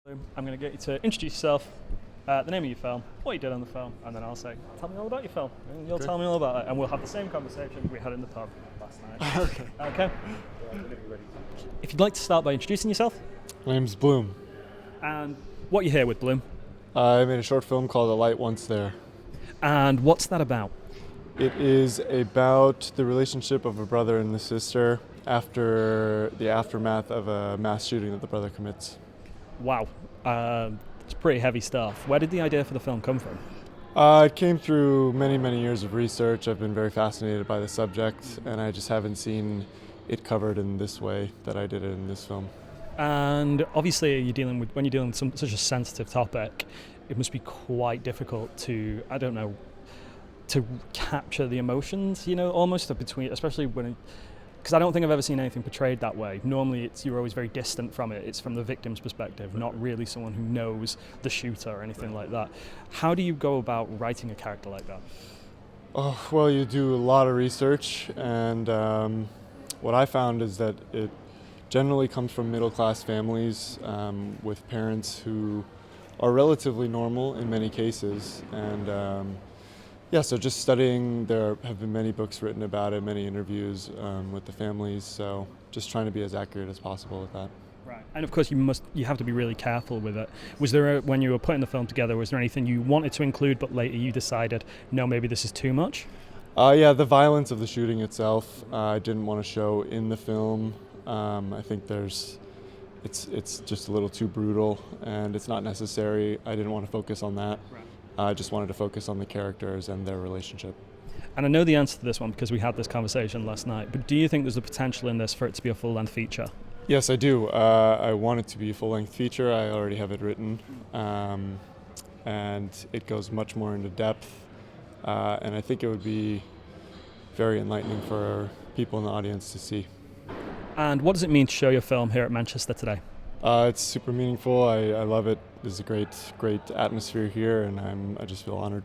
I'm going to get you to introduce yourself, the name of your film, what you did on the film, and then I'll say, tell me all about your film, and you'll tell me all about it, and we'll have the same conversation we had in the pub last night. Okay. Okay? If you'd like to start by introducing yourself, My name's Bloom. and what you're here with, Bloom, I made a short film called A Light Once There. and what's that about? It is about the relationship of a brother and a sister after the aftermath of a mass shooting that the brother commits. Wow, it's pretty heavy stuff. Where did the idea for the film come from? It came through many, many years of research. I've been very fascinated by the subject, and I just haven't seen it covered in this way that I did it in this film. And obviously, when you're dealing with such a sensitive topic, it must be quite difficult to, I don't know, to capture the emotions, almost between, especially because I don't think I've ever seen anything portrayed that way. Normally, you're always very distant from it. It's from the victim's perspective, not really someone who knows the shooter or anything like that. How do you go about writing a character like that? Oh, well, you do a lot of research, and what I found is that it generally comes from middle-class families with parents who are relatively normal in many cases. And so just studying, there have been many books written about it, many interviews with the families, so just trying to be as accurate as possible with that. Right. And of course, you have to be really careful with it. Was there, when you were putting the film together, was there anything you wanted to include, but later you decided, no, maybe this is too much? The violence of the shooting itself, I didn't want to show in the film. I think it's just a little too brutal, and it's not necessary. I didn't want to focus on that. Right. I just wanted to focus on the characters and their relationship. And I know the answer to this one because we had this conversation last night, but do you think there's the potential in this for it to be a full-length feature? Yes, I do. I want it to be a full-length feature. I already have it written, and it goes much more into depth, and I think it would be very enlightening for people in the audience to see. And what does it mean to show your film here at Manchester today? It's super meaningful. I love it. There's a great atmosphere here, and I just feel honored.